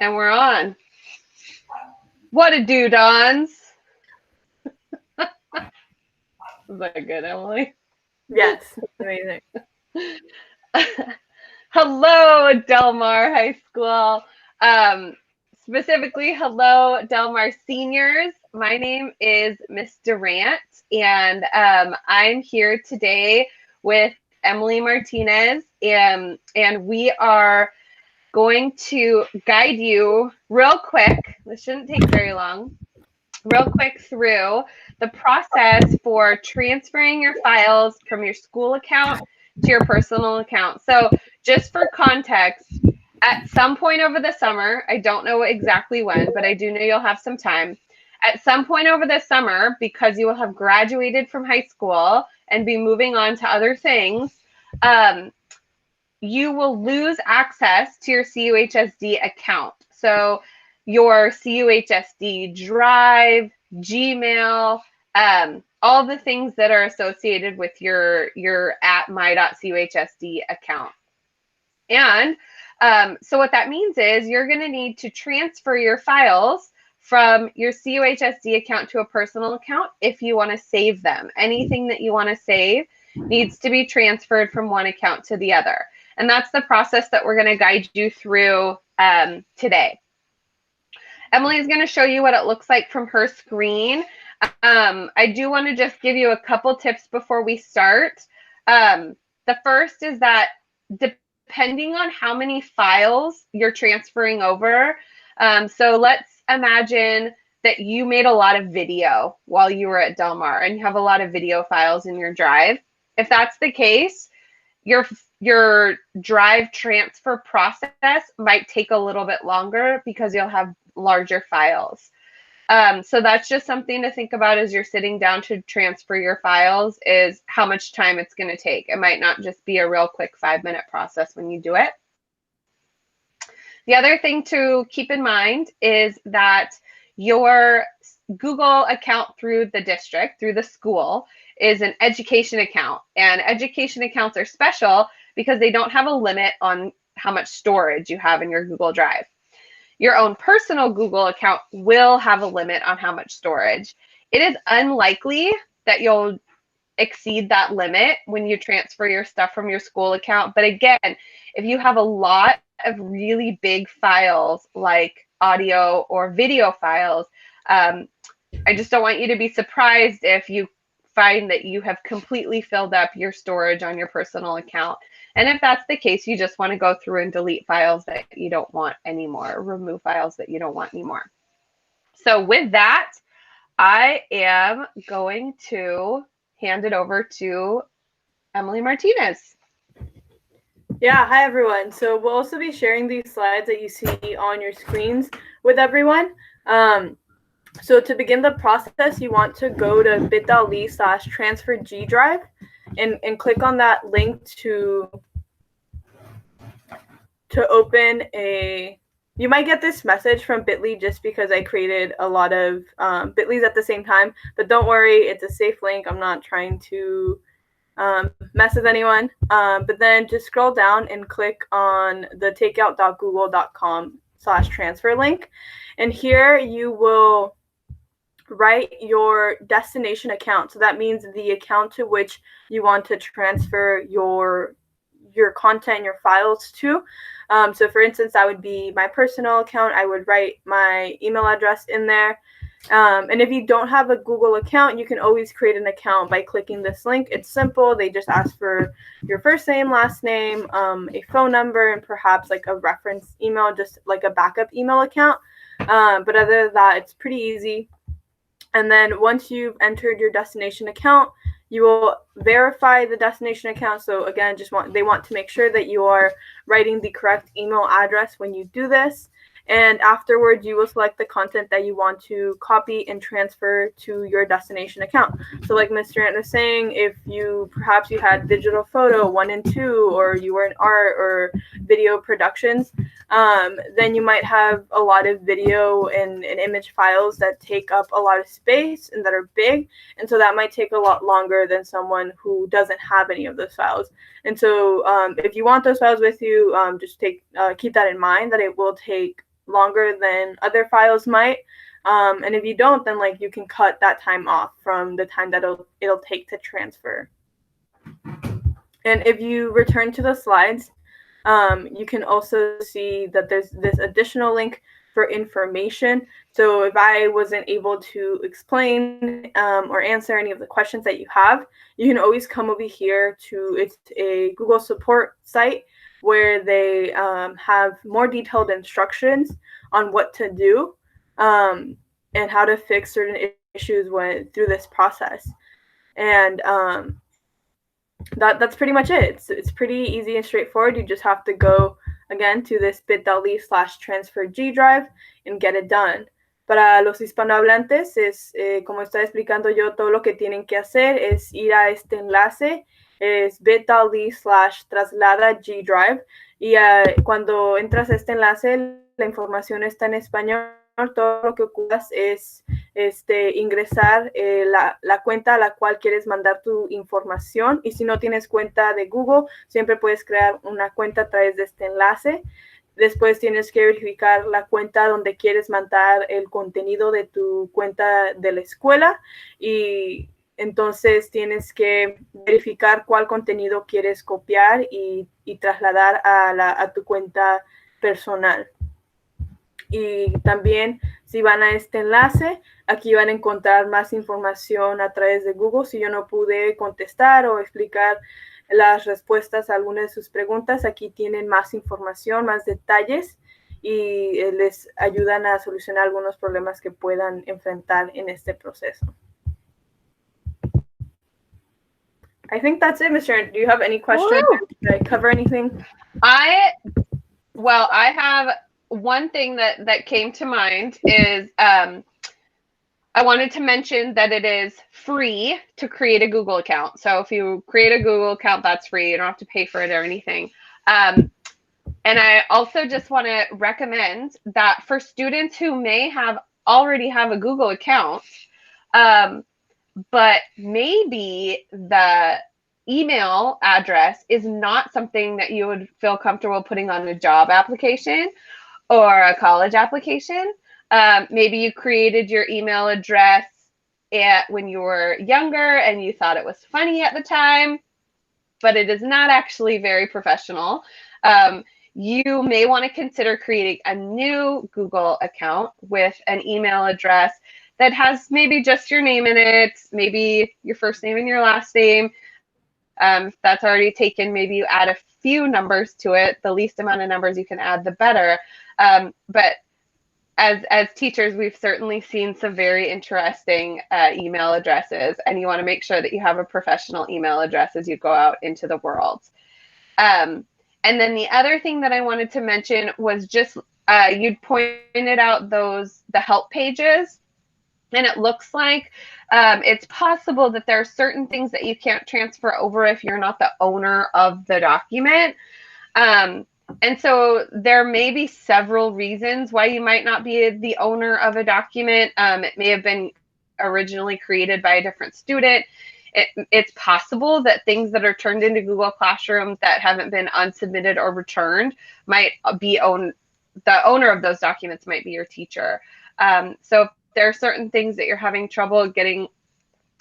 And we're on. What a do, Dons. Is that good, Emily? Yes, amazing. Hello, Del Mar High School. Specifically, hello, Del Mar seniors. My name is Miss Durant, and I'm here today with Emely Martinez, and we are going to guide you real quick. This shouldn't take very long. Real quick through the process for transferring your files from your school account to your personal account. So just for context, at some point over the summer, I don't know exactly when, but I do know you'll have some time. At some point over the summer, because you will have graduated from high school and be moving on to other things, you will lose access to your CUHSD account. So your CUHSD Drive, Gmail, all the things that are associated with your at my.cuhsd account. And so what that means is you're going to need to transfer your files from your CUHSD account to a personal account if you want to save them. Anything that you want to save needs to be transferred from one account to the other. And that's the process that we're going to guide you through today. Emily is going to show you what it looks like from her screen. I do want to just give you a couple tips before we start. The first is that depending on how many files you're transferring over, so let's imagine that you made a lot of video while you were at Del Mar and you have a lot of video files in your drive. If that's the case, your drive transfer process might take a little bit longer because you'll have larger files. So that's just something to think about as you're sitting down to transfer your files, is how much time it's going to take. It might not just be a real quick 5-minute process when you do it. The other thing to keep in mind is that your Google account through the district, through the school, is an education account. And education accounts are special because they don't have a limit on how much storage you have in your Google Drive. Your own personal Google account will have a limit on how much storage. It is unlikely that you'll exceed that limit when you transfer your stuff from your school account. But again, if you have a lot of really big files like audio or video files, I just don't want you to be surprised if you find that you have completely filled up your storage on your personal account. And if that's the case, you just want to go through and delete files that you don't want anymore, remove files that you don't want anymore. So with that, I am going to hand it over to Emely Martinez. Yeah, hi everyone. So we'll also be sharing these slides that you see on your screens with everyone. So to begin the process, you want to go to bit.ly/transfer G-Drive and click on that link to open a, you might get this message from Bitly just because I created a lot of Bitlys at the same time, but don't worry, it's a safe link. I'm not trying to mess with anyone. But then just scroll down and click on the takeout.google.com/transfer link. And here you will write your destination account. So that means the account to which you want to transfer your content, your files to. So for instance, that would be my personal account. I would write my email address in there. And if you don't have a Google account, you can always create an account by clicking this link. It's simple. They just ask for your first name, last name, a phone number, and perhaps like a reference email, just like a backup email account. But other than that, it's pretty easy. And then once you've entered your destination account, you will verify the destination account. So again, they want to make sure that you are writing the correct email address when you do this. And afterwards, you will select the content that you want to copy and transfer to your destination account. So like Ms. Durant was saying, if perhaps you had digital photo 1 and 2, or you were in art or video productions, then you might have a lot of video and image files that take up a lot of space and that are big. And so that might take a lot longer than someone who doesn't have any of those files. And so if you want those files with you, just keep that in mind, that it will take longer than other files might. And if you don't, then like you can cut that time off from the time that it'll take to transfer. And if you return to the slides, you can also see that there's this additional link for information. So if I wasn't able to explain or answer any of the questions that you have, you can always come over here to, it's a Google support site where they have more detailed instructions on what to do and how to fix certain issues through this process. And that's pretty much it. It's pretty easy and straightforward. You just have to go again to this bit.ly/transfer G drive and get it done. Para los hispanohablantes, como está explicando yo, todo lo que tienen que hacer es ir a este enlace, es bit.ly/traslada G drive, y cuando entras a este enlace, la información está en español. Todo lo que ocupas es ingresar la cuenta a la cual quieres mandar tu información, y si no tienes cuenta de Google, siempre puedes crear una cuenta a través de este enlace. Después tienes que verificar la cuenta donde quieres mandar el contenido de tu cuenta de la escuela, y entonces tienes que verificar cuál contenido quieres copiar y trasladar a tu cuenta personal. Y también, si van a este enlace, aquí van a encontrar más información a través de Google. Si yo no pude contestar o explicar las respuestas a alguna de sus preguntas, aquí tienen más información, más detalles, y les ayudan a solucionar algunos problemas que puedan enfrentar en este proceso. I think that's it, Ms. Sharon. Do you have any questions? Did I cover anything? I have one thing that came to mind is I wanted to mention that it is free to create a Google account. So if you create a Google account, that's free. You don't have to pay for it or anything. And I also just want to recommend that for students who may already have a Google account, but maybe the email address is not something that you would feel comfortable putting on a job application or a college application. Maybe you created your email address when you were younger and you thought it was funny at the time, but it is not actually very professional. You may want to consider creating a new Google account with an email address that has maybe just your name in it, maybe your first name and your last name. If that's already taken, maybe you add a few numbers to it. The least amount of numbers you can add, the better. But as teachers, we've certainly seen some very interesting email addresses, and you want to make sure that you have a professional email address as you go out into the world. And then the other thing that I wanted to mention was just you'd pointed out the help pages, and it looks like it's possible that there are certain things that you can't transfer over if you're not the owner of the document. And so there may be several reasons why you might not be the owner of a document. It may have been originally created by a different student. It's possible that things that are turned into Google Classroom that haven't been unsubmitted or returned might be the owner of those documents might be your teacher. So if there are certain things that you're having trouble getting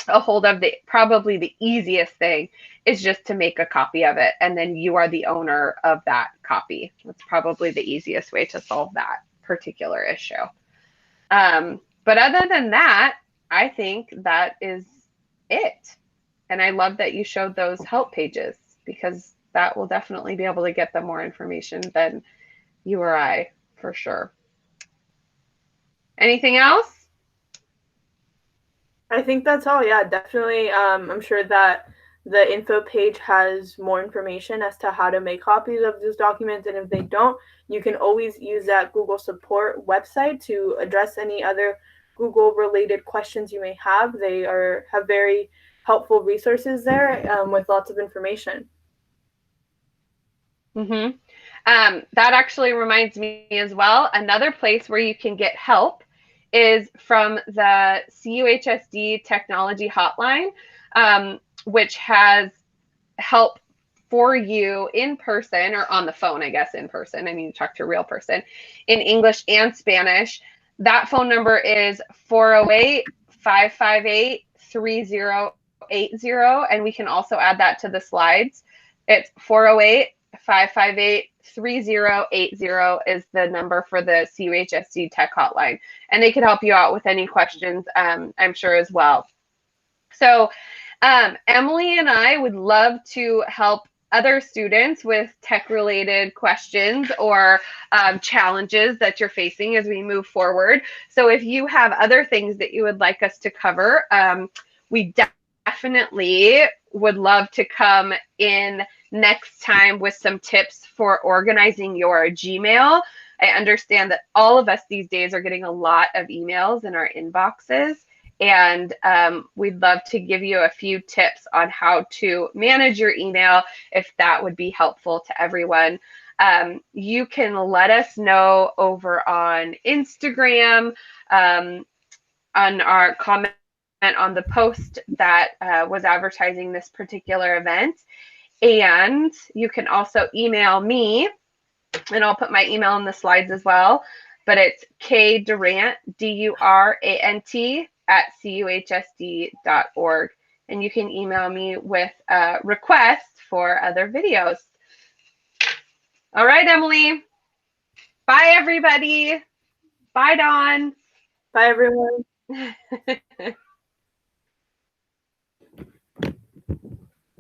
a hold of, probably the easiest thing is just to make a copy of it, and then you are the owner of that copy. That's probably the easiest way to solve that particular issue. But other than that, I think that is it. And I love that you showed those help pages, because that will definitely be able to get them more information than you or I, for sure. Anything else? I think that's all. Yeah, definitely. I'm sure that the info page has more information as to how to make copies of those documents. And if they don't, you can always use that Google support website to address any other Google related questions you may have. They have very helpful resources there with lots of information. Mm-hmm. That actually reminds me as well, another place where you can get help is from the CUHSD Technology Hotline, which has help for you in person or on the phone, I guess, in person. I mean, you talk to a real person in English and Spanish. That phone number is 408-558-3080. And we can also add that to the slides. It's 408-558-3080 is the number for the CUHSD Tech Hotline. And they can help you out with any questions, I'm sure, as well. So Emily and I would love to help other students with tech-related questions or challenges that you're facing as we move forward. So if you have other things that you would like us to cover, we definitely would love to come in next time with some tips for organizing your Gmail. I understand that all of us these days are getting a lot of emails in our inboxes. And we'd love to give you a few tips on how to manage your email if that would be helpful to everyone. You can let us know over on Instagram, on our comment on the post that was advertising this particular event. And you can also email me, and I'll put my email in the slides as well. But it's kdurant, DURANT, @cuhsd.org. And you can email me with requests for other videos. All right, Emily. Bye, everybody. Bye, Dawn. Bye, everyone.